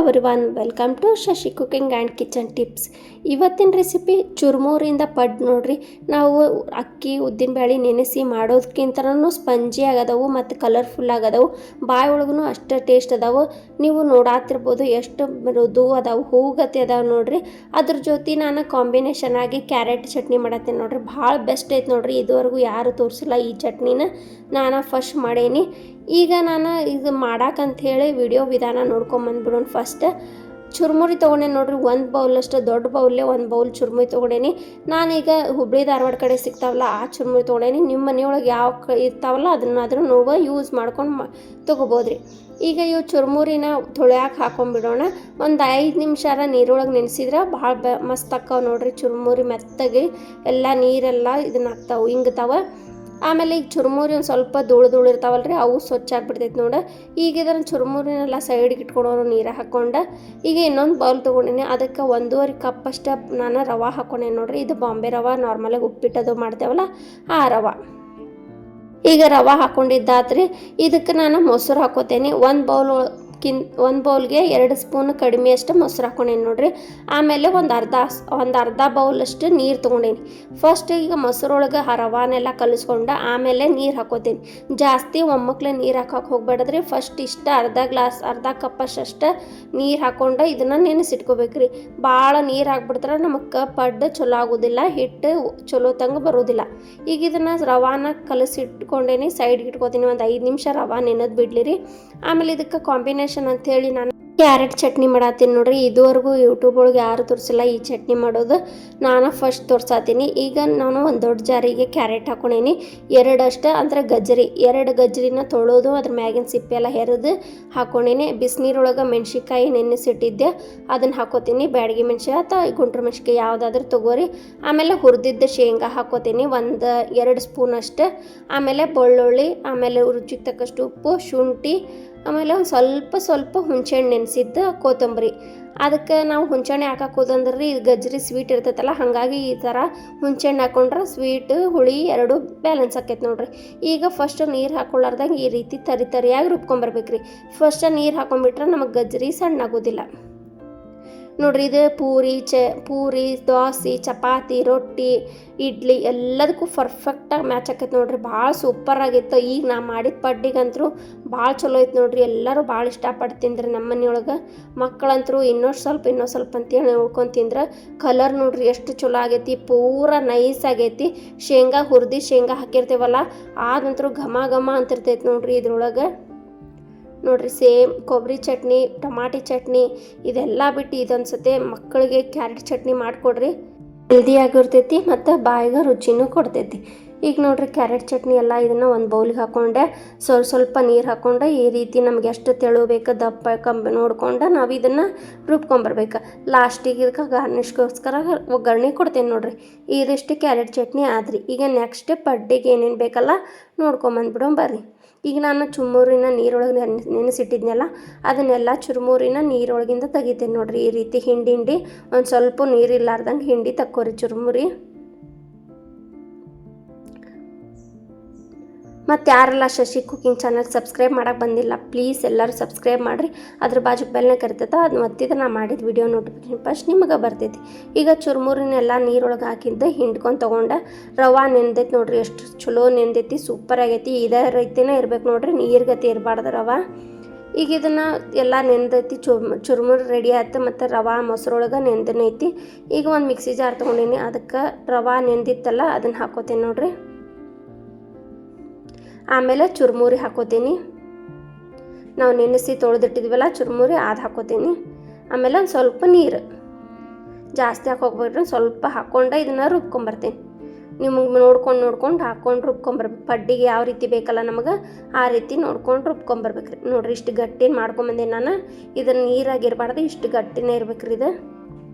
Everyone, welcome to Shashi cooking and kitchen tips. ಇವತ್ತಿನ recipe ಚುರುಮುರಿಂದ ಪಡ್ ನೋಡ್ರಿ. ನಾವು ಅಕ್ಕಿ ಉದ್ದಿನಬೇಳೆ ನೆನೆಸಿ ಮಾಡೋದಕ್ಕಿಂತನೂ ಸ್ಪಂಜಿ ಆಗದವು ಮತ್ತು ಕಲರ್ಫುಲ್ ಆಗದವು. ಬಾಯಿ ಒಳಗೂ ಅಷ್ಟು ಟೇಸ್ಟ್ ಅದಾವು. ನೀವು ನೋಡಾತಿರ್ಬೋದು ಎಷ್ಟು ಮೃದು ಅದಾವು, ಹೂಗತಿ ಅದಾವೆ ನೋಡ್ರಿ. ಅದ್ರ ಜೊತೆ ನಾನು ಕಾಂಬಿನೇಷನ್ ಆಗಿ ಕ್ಯಾರೆಟ್ ಚಟ್ನಿ ಮಾಡತ್ತೀನಿ ನೋಡ್ರಿ. ಭಾಳ ಬೆಸ್ಟ್ ಐತೆ ನೋಡ್ರಿ. ಇದುವರೆಗೂ ಯಾರು ತೋರಿಸಿಲ್ಲ ಈ ಚಟ್ನಿನ, ನಾನು ಫಸ್ಟ್ ಮಾಡೇನಿ. ಈಗ ನಾನು ಇದು ಮಾಡಾಕಂಥೇಳಿ ವಿಡಿಯೋ ವಿಧಾನ ನೋಡ್ಕೊಂಬಂದ್ಬಿಡೋಣ. ಫಸ್ಟ್ ಚುರುಮುರಿ ತೊಗೊಂಡೇನಿ ನೋಡ್ರಿ. ಒಂದು ಬೌಲಷ್ಟು ದೊಡ್ಡ ಬೌಲೇ ಒಂದು ಬೌಲ್ ಚುರುಮುರಿ ತೊಗೊಂಡೇನಿ. ನಾನೀಗ ಹುಬ್ಬಳ್ಳಿ ಧಾರವಾಡ ಕಡೆ ಸಿಗ್ತಾವಲ್ಲ ಆ ಚುರುಮುರಿ ತೊಗೊಂಡೇನಿ. ನಿಮ್ಮ ಮನೆಯೊಳಗೆ ಯಾವ ಇರ್ತಾವಲ್ಲ ಅದನ್ನಾದ್ರೂ ನಾವು ಯೂಸ್ ಮಾಡ್ಕೊಂಡು ತೊಗೋಬೋದ್ರಿ. ಈಗ ಇವು ಚುರುಮುರಿನ ತೊಳ್ಯಾಕೆ ಹಾಕೊಂಡ್ಬಿಡೋಣ. ಒಂದು 5 ನಿಮಿಷ ನೀರೊಳಗೆ ನೆನೆಸಿದ್ರೆ ಭಾಳ ಮಸ್ತ್ ಆಕ್ಕಾವ ನೋಡ್ರಿ. ಚುರುಮುರಿ ಮೆತ್ತಗೆ ಎಲ್ಲ ನೀರೆಲ್ಲ ಇದನ್ನ ಆಗ್ತಾವೆ, ಹಿಂಗ್ತಾವೆ. ಆಮೇಲೆ ಈಗ ಚುರುಮುರಿ ಒಂದು ಸ್ವಲ್ಪ ಧೂಳು ಇರ್ತಾವಲ್ಲ ರೀ, ಅವು ಸ್ವಚ್ಛ ಆಗಿಬಿಡ್ತೈತೆ ನೋಡ. ಈಗ ಇದನ್ನು ಚುರುಮುರಿನೆಲ್ಲ ಸೈಡ್ಗೆ ಇಟ್ಕೊಳೋರು ನೀರು ಹಾಕ್ಕೊಂಡು. ಈಗ ಇನ್ನೊಂದು ಬೌಲ್ ತೊಗೊಂಡಿನಿ, ಅದಕ್ಕೆ 1.5 ಕಪ್ ಅಷ್ಟು ನಾನು ರವೆ ಹಾಕ್ಕೊಂಡೇನಿ ನೋಡ್ರಿ. ಇದು ಬಾಂಬೆ ರವೆ, ನಾರ್ಮಲಾಗಿ ಉಪ್ಪಿಟ್ಟದು ಮಾಡ್ತೇವಲ್ಲ ಆ ರವೆ. ಈಗ ರವೆ ಹಾಕ್ಕೊಂಡಿದ್ದಾತ್ರಿ. ಇದಕ್ಕೆ ನಾನು ಮೊಸರು ಹಾಕೋತೇನೆ. ಒಂದು ಬೌಲ್ಗೆ 2 ಸ್ಪೂನ್ ಕಡಿಮೆ ಅಷ್ಟು ಮೊಸರು ಹಾಕ್ಕೊಂಡೇನಿ ನೋಡ್ರಿ. ಆಮೇಲೆ ಒಂದು ಅರ್ಧ ಬೌಲಷ್ಟು ನೀರು ತೊಗೊಂಡೇನಿ. ಫಸ್ಟ್ ಈಗ ಮೊಸರೊಳಗೆ ರವಾನೆಲ್ಲ ಕಲಿಸ್ಕೊಂಡು ಆಮೇಲೆ ನೀರು ಹಾಕೋತೀನಿ. ಜಾಸ್ತಿ ಒಮ್ಮಕ್ಲೆ ನೀರು ಹಾಕೋಕೆ ಹೋಗ್ಬೇಡ್ರಿ. ಫಸ್ಟ್ ಅರ್ಧ ಕಪ್ ಅಷ್ಟು ನೀರು ಹಾಕ್ಕೊಂಡು ಇದನ್ನು ನೆನೆಸಿಟ್ಕೋಬೇಕ್ರಿ. ಭಾಳ ನೀರು ಹಾಕ್ಬಿಡ್ತಾರೆ ನಮಗೆ ಪಡ್ಡು ಚಲೋ ಆಗೋದಿಲ್ಲ, ಹಿಟ್ಟು ಚಲೋ ತಂಗ ಬರೋದಿಲ್ಲ. ಈಗ ಇದನ್ನು ರವಾನ ಕಲಸಿಟ್ಕೊಂಡೇನಿ, ಸೈಡ್ಗೆ ಇಟ್ಕೋತೀನಿ. ಒಂದು 5 ನಿಮಿಷ ರವಾ ನೆನೆದು ಬಿಡ್ಲಿರಿ. ಆಮೇಲೆ ಇದಕ್ಕೆ ಕಾಂಬಿನೇಷನ್ ಅಂಥೇಳಿ ನಾನು ಕ್ಯಾರೆಟ್ ಚಟ್ನಿ ಮಾಡತ್ತೀನಿ ನೋಡ್ರಿ. ಇದುವರೆಗೂ ಯೂಟ್ಯೂಬ್ ಒಳಗೆ ಯಾರು ತೋರಿಸಿಲ್ಲ ಈ ಚಟ್ನಿ ಮಾಡೋದು, ನಾನು ಫಸ್ಟ್ ತೋರ್ಸಾತೀನಿ. ಈಗ ನಾನು ಒಂದು ದೊಡ್ಡ ಜಾರಿಗೆ ಕ್ಯಾರೆಟ್ ಹಾಕೊಂಡೇನಿ. 2 ಅಷ್ಟು ಅಂದ್ರೆ ಗಜ್ಜರಿ, 2 ಗಜ್ಜರಿನ ತೊಳೋದು ಅದ್ರ ಮ್ಯಾಗಿನ ಸಿಪ್ಪೆ ಎಲ್ಲ ಹೆರೆದು ಹಾಕೊಂಡೇನಿ. ಬಿಸಿನೀರೊಳಗೆ ಮೆಣಸಿನ್ಕಾಯಿ ನೆನೆಸಿಟ್ಟಿದ್ದೆ, ಅದನ್ನು ಹಾಕೋತೀನಿ. ಬ್ಯಾಡಗಿ ಮೆಣಸಿನ್ಕಾಯಿ ಅಥವಾ ಗುಂಟ್ರು ಮೆಣಸಿನ್ಕಾಯಿ ಯಾವುದಾದ್ರೂ ತೊಗೋರಿ. ಆಮೇಲೆ ಹುರಿದಿದ್ದ ಶೇಂಗಾ ಹಾಕೋತೀನಿ, ಒಂದು 2 ಸ್ಪೂನ್ ಅಷ್ಟು. ಆಮೇಲೆ ಬೆಳ್ಳುಳ್ಳಿ, ಆಮೇಲೆ ರುಚಿಗೆ ತಕ್ಕಷ್ಟು ಉಪ್ಪು, ಶುಂಠಿ, ಆಮೇಲೆ ಒಂದು ಸ್ವಲ್ಪ ಹುಣಸೆಹಣ್ಣು ನೆನೆಸಿದ್ದು ಕೊತ್ತಂಬರಿ. ಅದಕ್ಕೆ ನಾವು ಹುಣಸೆಹಣ್ಣು ಹಾಕಕ್ಕೆ ಹೋದಂದ್ರೆ ಇದು ಗಜ್ಜರಿ ಸ್ವೀಟ್ ಇರ್ತೈತಲ್ಲ, ಹಾಗಾಗಿ ಈ ಥರ ಹುಣಸೆಹಣ್ಣು ಹಾಕೊಂಡ್ರೆ ಸ್ವೀಟ್ ಹುಳಿ ಎರಡು ಬ್ಯಾಲೆನ್ಸ್ ಆಕೈತೆ ನೋಡ್ರಿ. ಈಗ ಫಸ್ಟ್ ನೀರು ಹಾಕೊಳ್ಳಾರ್ದಂಗೆ ಈ ರೀತಿ ತರಿಯಾಗಿ ರುಬ್ಕೊಂಬರ್ಬೇಕ್ರಿ. ಫಸ್ಟ್ ನೀರು ಹಾಕೊಂಡ್ಬಿಟ್ರೆ ನಮಗೆ ಗಜ್ಜರಿ ಸಣ್ಣ ಆಗೋದಿಲ್ಲ ನೋಡ್ರಿ. ಇದು ಪೂರಿ, ದೋಸೆ, ಚಪಾತಿ, ರೊಟ್ಟಿ, ಇಡ್ಲಿ ಎಲ್ಲದಕ್ಕೂ ಪರ್ಫೆಕ್ಟಾಗಿ ಮ್ಯಾಚ್ ಆಕೈತೆ ನೋಡ್ರಿ. ಭಾಳ ಸೂಪರ್ ಆಗಿತ್ತು. ಈಗ ನಾ ಮಾಡಿದ ಪಡ್ಡಿಗಂತರೂ ಭಾಳ ಚಲೋ ಐತೆ ನೋಡ್ರಿ. ಎಲ್ಲರೂ ಭಾಳ ಇಷ್ಟಪಟ್ಟು ತಿಂದ್ರಿ ನಮ್ಮ ಮನೆಯೊಳಗೆ. ಮಕ್ಕಳಂತರೂ ಇನ್ನೊಂದು ಸ್ವಲ್ಪ ಅಂತೇಳಿ ನೋಡ್ಕೊಂಡು ತಿಂದ್ರೆ. ಕಲರ್ ನೋಡ್ರಿ ಎಷ್ಟು ಚಲೋ ಆಗೈತಿ, ಪೂರ ನೈಸ್ ಆಗೈತಿ. ಹುರಿದು ಶೇಂಗಾ ಹಾಕಿರ್ತೇವಲ್ಲ ಅದಂತರೂ ಘಮ ಅಂತಿರ್ತೈತೆ ನೋಡ್ರಿ. ಇದ್ರೊಳಗೆ ನೋಡ್ರಿ ಸೇಮ್ ಕೊಬ್ಬರಿ ಚಟ್ನಿ, ಟಮಾಟಿ ಚಟ್ನಿ ಇದೆಲ್ಲ ಬಿಟ್ಟು ಇದೊಂದು ಸತಿ ಮಕ್ಕಳಿಗೆ ಕ್ಯಾರೆಟ್ ಚಟ್ನಿ ಮಾಡಿಕೊಡ್ರಿ. ಹೆಲ್ದಿ ಆಗಿರ್ತೈತಿ ಮತ್ತು ಬಾಯಿಗೆ ರುಚಿನೂ ಕೊಡ್ತೈತಿ. ಈಗ ನೋಡ್ರಿ ಕ್ಯಾರೆಟ್ ಚಟ್ನಿ ಎಲ್ಲ ಇದನ್ನು ಒಂದು ಬೌಲಿಗೆ ಹಾಕ್ಕೊಂಡೆ, ಸ್ವಲ್ಪ ನೀರು ಹಾಕ್ಕೊಂಡೆ. ಈ ರೀತಿ ನಮ್ಗೆ ಎಷ್ಟು ತೆಳು ಬೇಕು ದಪ್ಪ ನೋಡ್ಕೊಂಡು ನಾವು ಇದನ್ನು ರುಬ್ಕೊಂಬರ್ಬೇಕು. ಲಾಸ್ಟಿಗೆ ಇದಕ್ಕೆ ಗಾರ್ನಿಷ್ಗೋಸ್ಕರ ಒಗ್ಗರಣೆ ಕೊಡ್ತೇನೆ ನೋಡ್ರಿ. ಇದಿಷ್ಟು ಕ್ಯಾರೆಟ್ ಚಟ್ನಿ ಆದ್ರಿ. ಈಗ ನೆಕ್ಸ್ಟ್ ಪಡ್ಡಿಗೆ ಏನೇನು ಬೇಕಲ್ಲ ನೋಡ್ಕೊಂಬಂದ್ಬಿಡೋಣ ಬರ್ರಿ. ಈಗ ನಾನು ಚುರುಮುರಿನ ನೀರೊಳಗೆ ನೆನೆಸಿಟ್ಟಿದ್ನಲ್ಲ ಅದನ್ನೆಲ್ಲ ಚುರುಮುರಿನ ನೀರೊಳಗಿಂದ ತೆಗಿತೇನೆ ನೋಡ್ರಿ. ಈ ರೀತಿ ಹಿಂಡಿ ಒಂದು ಸ್ವಲ್ಪ ನೀರಿಲ್ಲಾರ್ದಂಗೆ ಹಿಂಡಿ ತಕ್ಕೋರಿ ಚುರುಮುರಿ. ಮತ್ತು ಯಾರೆಲ್ಲ ಶಶಿ ಕುಕಿಂಗ್ ಚಾನಲ್ ಸಬ್ಸ್ಕ್ರೈಬ್ ಮಾಡೋಕೆ ಬಂದಿಲ್ಲ ಪ್ಲೀಸ್ ಎಲ್ಲರೂ ಸಬ್ಸ್ಕ್ರೈಬ್ ಮಾಡಿರಿ. ಅದ್ರ ಬಾಜು ಬೆಲ್ನ ಕರಿತೈತೆ, ಅದನ್ನ ಒತ್ತಿದ್ರೆ ನಾ ಮಾಡಿದ ವಿಡಿಯೋ ನೋಟಿಫಿಕೇಶನ್ ಫಸ್ಟ್ ನಿಮಗೆ ಬರ್ತೈತಿ. ಈಗ ಚುರುಮುರಿನೆಲ್ಲ ನೀರೊಳಗೆ ಹಾಕಿದ್ದು ಹಿಂಡ್ಕೊಂಡು ತೊಗೊಂಡೆ. ರವೆ ನೆಂದೈತಿ ನೋಡ್ರಿ, ಎಷ್ಟು ಚಲೋ ನೆಂದೈತಿ, ಸೂಪರ್ ಆಗೈತಿ. ಇದೇ ರೀತಿನೇ ಇರ್ಬೇಕು ನೋಡ್ರಿ, ನೀರ್ಗತಿ ಇರಬಾರ್ದು ರವೆ. ಈಗ ಇದನ್ನು ಎಲ್ಲ ನೆಂದೈತಿ, ಚುರುಮುರಿ ರೆಡಿ ಆಯ್ತು. ಮತ್ತು ರವೆ ಮೊಸರೊಳಗೆ ನೆಂದನೈತಿ. ಈಗ ಒಂದು ಮಿಕ್ಸಿ ಜಾರ್ ತೊಗೊಂಡೀನಿ, ಅದಕ್ಕೆ ರವೆ ನೆಂದಿತ್ತಲ್ಲ ಅದನ್ನು ಹಾಕೋತೇನೆ ನೋಡ್ರಿ. ಆಮೇಲೆ ಚುರುಮುರಿ ಹಾಕೋತೀನಿ. ನಾವು ನೆನೆಸಿ ತೊಳೆದಿಟ್ಟಿದ್ವಲ್ಲ ಚುರುಮುರಿ ಅದು ಹಾಕೋತೀನಿ. ಆಮೇಲೆ ಒಂದು ಸ್ವಲ್ಪ ನೀರು, ಜಾಸ್ತಿ ಹಾಕೋಗ್ಬೇಡ್ರಿ, ಸ್ವಲ್ಪ ಹಾಕ್ಕೊಂಡು ಇದನ್ನು ರುಬ್ಕೊಂಬರ್ತೀನಿ. ನಿಮಗೆ ನೋಡ್ಕೊಂಡು ಹಾಕ್ಕೊಂಡು ರುಬ್ಕೊಂಬರ್ಬೇಕು. ಪಡ್ಡಿಗೆ ಯಾವ ರೀತಿ ಬೇಕಲ್ಲ ನಮಗೆ ಆ ರೀತಿ ನೋಡ್ಕೊಂಡು ರುಬ್ಕೊಂಬರ್ಬೇಕ್ರಿ. ನೋಡ್ರಿ ಇಷ್ಟು ಗಟ್ಟಿನ ಮಾಡ್ಕೊಂಬಂದೇನಿ ನಾನು. ಇದನ್ನು ನೀರಾಗಿರಬಾರ್ದು, ಇಷ್ಟು ಗಟ್ಟಿನೇ ಇರ್ಬೇಕ್ರಿ ಇದು.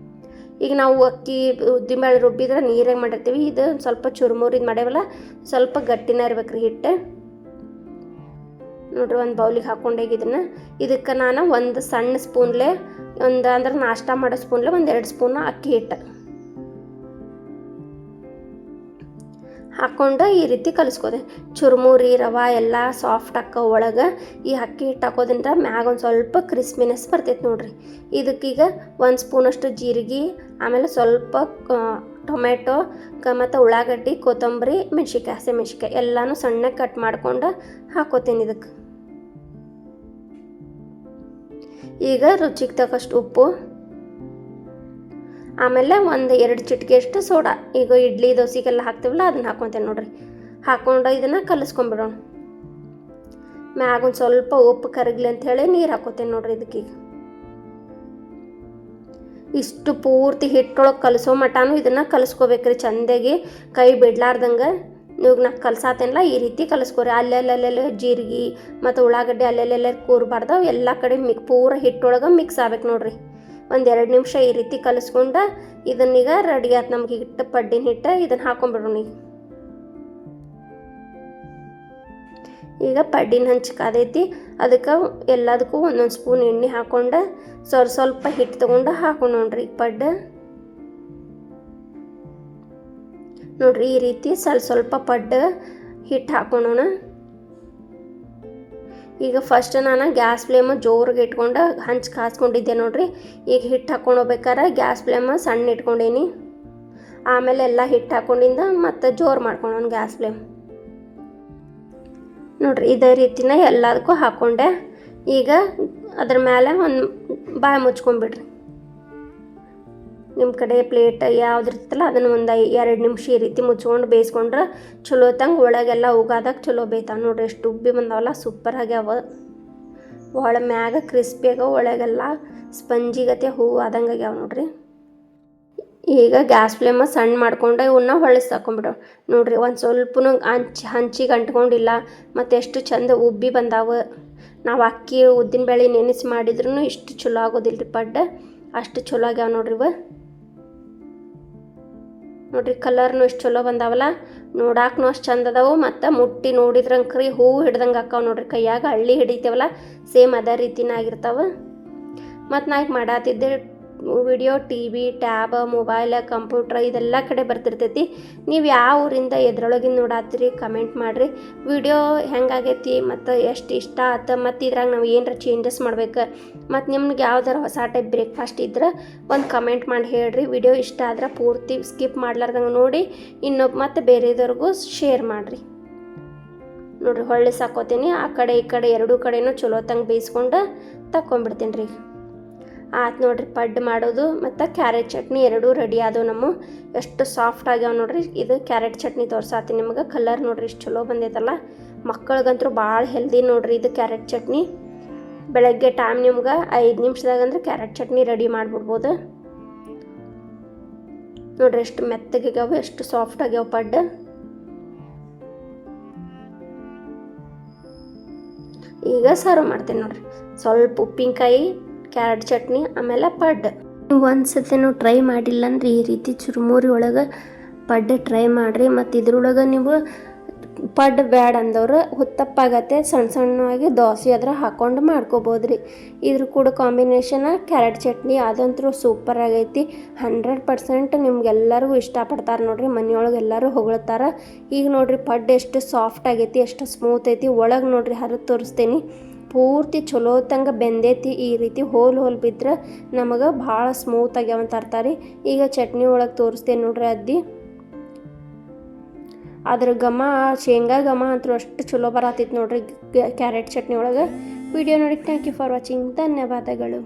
ಈಗ ನಾವು ಅಕ್ಕಿ ಉದ್ದಿನಬೇಳೆ ರುಬ್ಬಿದ್ರೆ ನೀರಾಗಿ ಮಾಡಿರ್ತೀವಿ. ಇದು ಸ್ವಲ್ಪ ಚುರುಮುರಿದು ಮಾಡೇವಲ್ಲ ಸ್ವಲ್ಪ ಗಟ್ಟಿನ ಇರ್ಬೇಕ್ರಿ ಹಿಟ್ಟು. ನೋಡ್ರಿ ಒಂದು ಬೌಲಿಗೆ ಹಾಕ್ಕೊಂಡೇಗ ಇದಕ್ಕೆ ನಾನು ಒಂದು ಸಣ್ಣ ಸ್ಪೂನ್ಲೆ ಅಂದ್ರೆ ನಾಷ್ಟ ಮಾಡೋ ಸ್ಪೂನ್ಲೆ 1-2 ಸ್ಪೂನ್ ಅಕ್ಕಿ ಹಿಟ್ಟು ಹಾಕ್ಕೊಂಡು ಈ ರೀತಿ ಕಲಿಸ್ಕೋದೆ. ಚುರುಮುರಿ ರವೆ ಎಲ್ಲ ಸಾಫ್ಟ್ ಹಾಕೋ ಒಳಗೆ ಈ ಅಕ್ಕಿ ಹಿಟ್ಟು ಹಾಕೋದ್ರಿಂದ ಮ್ಯಾಗ ಒಂದು ಸ್ವಲ್ಪ ಕ್ರಿಸ್ಪಿನೆಸ್ ಬರ್ತೈತೆ ನೋಡಿರಿ. ಇದಕ್ಕೀಗ 1 ಸ್ಪೂನಷ್ಟು ಜೀರಿಗೆ, ಆಮೇಲೆ ಸ್ವಲ್ಪ ಟೊಮೆಟೊ ಮತ್ತು ಉಳ್ಳಾಗಡ್ಡಿ, ಕೊತ್ತಂಬರಿ, ಮೆಣ್ಸಿನ್ಕಾಯಿ, ಹಸಿಮೆಣ್ಸಿನ್ಕಾಯಿ ಎಲ್ಲನೂ ಸಣ್ಣಗೆ ಕಟ್ ಮಾಡ್ಕೊಂಡು ಹಾಕೋತೀನಿ ಇದಕ್ಕೆ. ಈಗ ರುಚಿಗೆ ತಕ್ಕಷ್ಟು ಉಪ್ಪು, ಆಮೇಲೆ 1-2 ಚಿಟಿಕೆಯಷ್ಟು ಸೋಡಾ. ಈಗ ಇಡ್ಲಿ ದೋಸೆಗೆಲ್ಲ ಹಾಕ್ತೀವಲ್ಲ ಅದನ್ನ ಹಾಕ್ಕೊತೇನೆ ನೋಡಿರಿ. ಹಾಕ್ಕೊಂಡು ಇದನ್ನು ಕಲಿಸ್ಕೊಂಬಿಡೋಣ. ಮ್ಯಾಗ ಒಂದು ಸ್ವಲ್ಪ ಉಪ್ಪು ಕರಗಲಿ ಅಂಥೇಳಿ ನೀರು ಹಾಕ್ಕೋತೇನೆ ನೋಡಿರಿ ಇದಕ್ಕೀಗ. ಇಷ್ಟು ಪೂರ್ತಿ ಹಿಟ್ಟೊಳಗೆ ಕಲಿಸೋ ಮಟನೂ ಇದನ್ನು ಕಲಿಸ್ಕೋಬೇಕ್ರಿ ಚಂದಾಗಿ, ಕೈ ಬಿಡ್ಲಾರ್ದಂಗೆ. ನೀವು ನಾ ಕಲ್ಸಾತೇನಲ್ಲ ಈ ರೀತಿ ಕಲಿಸ್ಕೊರಿ. ಅಲ್ಲೆಲ್ಲೆಲ್ಲೆಲ್ಲ ಜೀರಿಗೆ ಮತ್ತು ಉಳ್ಳಾಗಡ್ಡಿ ಅಲ್ಲೆಲ್ಲೆಲ್ಲ ಕೂರಬಾರ್ದು, ಎಲ್ಲ ಕಡೆ ಪೂರ ಹಿಟ್ಟೊಳಗೆ ಮಿಕ್ಸ್ ಆಗ್ಬೇಕು ನೋಡಿರಿ. 1-2 ನಿಮಿಷ ಈ ರೀತಿ ಕಲಿಸ್ಕೊಂಡು ಇದನ್ನೀಗ ರೆಡಿ ಆಯ್ತು ನಮ್ಗೆ ಹಿಟ್ಟು, ಪಡ್ಡಿನ ಹಿಟ್ಟು. ಇದನ್ನು ಹಾಕೊಂಡ್ಬಿಡೋಣ. ಈಗ ಪಡ್ಡಿನ ಹಂಚು ಕಾದೈತಿ, ಅದಕ್ಕೆ ಎಲ್ಲದಕ್ಕೂ 1 ಸ್ಪೂನ್ ಎಣ್ಣೆ ಹಾಕ್ಕೊಂಡು ಸ್ವಲ್ಪ ಹಿಟ್ಟು ತೊಗೊಂಡು ಹಾಕೊಂಡು ನೋಡ್ರಿ ಪಡ್ಡು ನೋಡ್ರಿ. ಈ ರೀತಿ ಸ್ವಲ್ಪ ಪಡ್ಡು ಹಿಟ್ಟು ಹಾಕೊಳ್ಳೋಣ. ಈಗ ಫಸ್ಟ್ ನಾನು ಗ್ಯಾಸ್ ಫ್ಲೇಮ್ ಜೋರಿಗೆ ಇಟ್ಕೊಂಡು ಹಂಚು ಕಾಸ್ಕೊಂಡಿದ್ದೆ ನೋಡಿರಿ. ಈಗ ಹಿಟ್ಟು ಹಾಕ್ಕೊಂಡು ಹೋಗ್ಬೇಕಾರೆ ಗ್ಯಾಸ್ ಫ್ಲೇಮ್ ಸಣ್ಣ ಇಟ್ಕೊಂಡೇನಿ. ಆಮೇಲೆ ಎಲ್ಲ ಹಿಟ್ಟು ಹಾಕ್ಕೊಂಡಿಂದ ಮತ್ತು ಜೋರು ಮಾಡ್ಕೊಳ್ಳೋಣ ಗ್ಯಾಸ್ ಫ್ಲೇಮ್ ನೋಡಿರಿ. ಇದೇ ರೀತಿನ ಎಲ್ಲದಕ್ಕೂ ಹಾಕ್ಕೊಂಡೆ. ಈಗ ಅದ್ರ ಮೇಲೆ ಒಂದು ಬಾಯಿ ಮುಚ್ಕೊಂಡ್ಬಿಡ್ರಿ. ನಿಮ್ಮ ಕಡೆ ಪ್ಲೇಟ್ ಯಾವ್ದು ಇರ್ತಲ್ಲ ಅದನ್ನು 1-2 ನಿಮಿಷ ಈ ರೀತಿ ಮುಚ್ಕೊಂಡು ಬೇಯಿಸ್ಕೊಂಡ್ರೆ ಚಲೋ ತಂಗೆ ಒಳಗೆಲ್ಲ ಉಗಾದಾಗ ಚಲೋ ಬೇಯ್ತಾವೆ ನೋಡಿರಿ. ಎಷ್ಟು ಉಬ್ಬಿ ಬಂದಾವಲ್ಲ, ಸೂಪರ್ ಆಗ್ಯಾವ. ಒಳ ಮ್ಯಾಗ ಕ್ರಿಸ್ಪಿಯಾಗ, ಒಳಗೆಲ್ಲ ಸ್ಪಂಜಿಗತೆ ಹೂವು ಆದಂಗೆ ಆಗ್ಯಾವ ನೋಡಿರಿ. ಈಗ ಗ್ಯಾಸ್ ಫ್ಲೇಮ ಸಣ್ಣ ಮಾಡ್ಕೊಂಡು ಇವನ್ನ ಹೊಳಿಸಿ ಹಾಕೊಂಡ್ಬಿಡೋ ನೋಡಿರಿ. ಒಂದು ಸ್ವಲ್ಪನೂ ಹಂಚಿಗೆ ಅಂಟ್ಕೊಂಡಿಲ್ಲ ಮತ್ತು ಎಷ್ಟು ಚಂದ ಉಬ್ಬಿ ಬಂದಾವ. ನಾವು ಅಕ್ಕಿ ಉದ್ದಿನ ಬೇಳೆ ನೆನೆಸಿ ಮಾಡಿದ್ರೂ ಇಷ್ಟು ಚಲೋ ಆಗೋದಿಲ್ಲ ರೀ ಪಡ್ಡು, ಅಷ್ಟು ಚಲೋ ಆಗ್ಯಾವ ನೋಡ್ರಿ ಇವ. ನೋಡಿರಿ ಕಲರ್ನು ಎಷ್ಟು ಚಲೋ ಬಂದಾವಲ್ಲ, ನೋಡಾಕ್ನು ಅಷ್ಟು ಚಂದ ಅದಾವು. ಮತ್ತು ಮುಟ್ಟಿ ನೋಡಿದ್ರಂಕ್ರಿ ಹೂವು ಹಿಡ್ದಂಗೆ ಹಾಕಾವ ನೋಡ್ರಿ. ಕೈಯಾಗ ಹಳ್ಳಿ ಹಿಡಿತೇವಲ್ಲ ಸೇಮ್ ಅದೇ ರೀತಿನ ಆಗಿರ್ತಾವೆ. ಮತ್ತು ನಾ ಈಗ ಮಾಡಾತಿದ್ದೆ video TV, tab, mobile, computer ಇದೆಲ್ಲ ಕಡೆ ಬರ್ತಿರ್ತೈತಿ. ನೀವು ಯಾವ ಊರಿಂದ ಎದ್ರೊಳಗಿಂದ ನೋಡಾತ್ತೀರಿ ಕಮೆಂಟ್ ಮಾಡಿರಿ. ವಿಡಿಯೋ ಹೆಂಗಾಗೈತಿ ಮತ್ತು ಎಷ್ಟು ಇಷ್ಟ ಆಯ್ತು, ಮತ್ತು ಇದ್ರಾಗ ನಾವು ಏನರ ಚೇಂಜಸ್ ಮಾಡ್ಬೇಕು, ಮತ್ತು ನಿಮ್ಗೆ ಯಾವ್ದಾರ ಹೊಸ ಟೈಪ್ ಬ್ರೇಕ್ಫಾಸ್ಟ್ ಇದ್ರೆ ಒಂದು ಕಮೆಂಟ್ ಮಾಡಿ ಹೇಳ್ರಿ. ವಿಡಿಯೋ ಇಷ್ಟ ಆದ್ರೆ ಪೂರ್ತಿ ಸ್ಕಿಪ್ ಮಾಡ್ಲಾರ್ದಂಗೆ ನೋಡಿ ಮತ್ತು ಬೇರೆದವ್ರಿಗೂ ಶೇರ್ ಮಾಡಿರಿ ನೋಡಿರಿ. ಹೊಳ್ಳಿ ಸಾಕೋತೀನಿ. ಆ ಕಡೆ ಈ ಕಡೆ ಎರಡೂ ಕಡೆನೂ ಚಲೋ ತಂಗೆ ಬೇಯಿಸ್ಕೊಂಡು ತಗೊಂಡ್ಬಿಡ್ತೀನಿ ರೀ. ಆಯ್ತು ನೋಡಿರಿ ಪಡ್ಡು ಮಾಡೋದು ಮತ್ತು ಕ್ಯಾರೆಟ್ ಚಟ್ನಿ ಎರಡೂ ರೆಡಿ ಆದವು. ನಮ್ಮ ಎಷ್ಟು ಸಾಫ್ಟ್ ಆಗ್ಯಾವ ನೋಡಿರಿ. ಇದು ಕ್ಯಾರೆಟ್ ಚಟ್ನಿ ತೋರ್ಸಾತೀನಿ ನಿಮಗೆ. ಕಲರ್ ನೋಡಿರಿ ಇಷ್ಟು ಚಲೋ ಬಂದೈತಲ್ಲ. ಮಕ್ಕಳಿಗಂತೂ ಭಾಳ ಹೆಲ್ದಿ ನೋಡಿರಿ ಇದು ಕ್ಯಾರೆಟ್ ಚಟ್ನಿ. ಬೆಳಗ್ಗೆ ಟೈಮ್ ನಿಮ್ಗೆ 5 ನಿಮಿಷದಾಗಂದ್ರೆ ಕ್ಯಾರೆಟ್ ಚಟ್ನಿ ರೆಡಿ ಮಾಡಿಬಿಡ್ಬೋದು ನೋಡಿರಿ. ಎಷ್ಟು ಮೆತ್ತಗಾಗ್ಯಾವ, ಎಷ್ಟು ಸಾಫ್ಟ್ ಆಗ್ಯಾವ ಪಡ್ಡು. ಈಗ ಸರ್ವ್ ಮಾಡ್ತೀನಿ ನೋಡಿರಿ. ಸ್ವಲ್ಪ ಉಪ್ಪಿನಕಾಯಿ, ಕ್ಯಾರೆಟ್ ಚಟ್ನಿ, ಆಮೇಲೆ ಪಡ್ಡು. ನೀವು ಒಂದ್ಸತಿ ನೀವು ಟ್ರೈ ಮಾಡಿಲ್ಲ ಅಂದ್ರೆ ಈ ರೀತಿ ಚುರುಮುರಿ ಒಳಗೆ ಪಡ್ಡು ಟ್ರೈ ಮಾಡಿರಿ. ಮತ್ತು ಇದ್ರೊಳಗೆ ನೀವು ಪಡ್ಡು ಬ್ಯಾಡ ಅಂದವ್ರು ಹುತ್ತಪ್ಪಾಗತ್ತೆ, ಸಣ್ಣ ಸಣ್ಣವಾಗಿ ದೋಸೆ ಅದ್ರ ಹಾಕ್ಕೊಂಡು ಮಾಡ್ಕೋಬೋದು ರೀ. ಇದ್ರ ಕೂಡ ಕಾಂಬಿನೇಷನ್ ಕ್ಯಾರೆಟ್ ಚಟ್ನಿ ಅದಂತೂ ಸೂಪರ್ ಆಗೈತಿ. 100% ನಿಮ್ಗೆಲ್ಲರಿಗೂ ಇಷ್ಟಪಡ್ತಾರೆ ನೋಡಿರಿ. ಮನೆಯೊಳಗೆ ಎಲ್ಲರೂ ಹೊಗಳ್ತಾರೆ. ಈಗ ನೋಡಿರಿ ಪಡ್ಡು ಎಷ್ಟು ಸಾಫ್ಟ್ ಆಗೈತಿ, ಎಷ್ಟು ಸ್ಮೂತ್ ಐತಿ. ಒಳಗೆ ನೋಡಿರಿ ಹರಿದು ತೋರಿಸ್ತೀನಿ. ಪೂರ್ತಿ ಚಲೋ ತಂಗ ಬೆಂದೈತಿ. ಈ ರೀತಿ ಹೋಲ್ ಬಿದ್ದರೆ ನಮಗೆ ಭಾಳ ಸ್ಮೂತ್ ಆಗ್ಯಾವಂತ ತರ್ತಾರೆ. ಈಗ ಚಟ್ನಿ ಒಳಗೆ ತೋರಿಸ್ತೇನೆ ನೋಡ್ರಿ ಅದ್ದಿ. ಅದ್ರ ಘಮ, ಶೇಂಗಾ ಘಮ ಅಂತೂ ಅಷ್ಟು ಚಲೋ ಬರತ್ತೈತಿ ನೋಡ್ರಿ ಕ್ಯಾರೆಟ್ ಚಟ್ನಿ ಒಳಗೆ. ವಿಡಿಯೋ ನೋಡಿ ಥ್ಯಾಂಕ್ ಯು ಫಾರ್ ವಾಚಿಂಗ್. ಧನ್ಯವಾದಗಳು.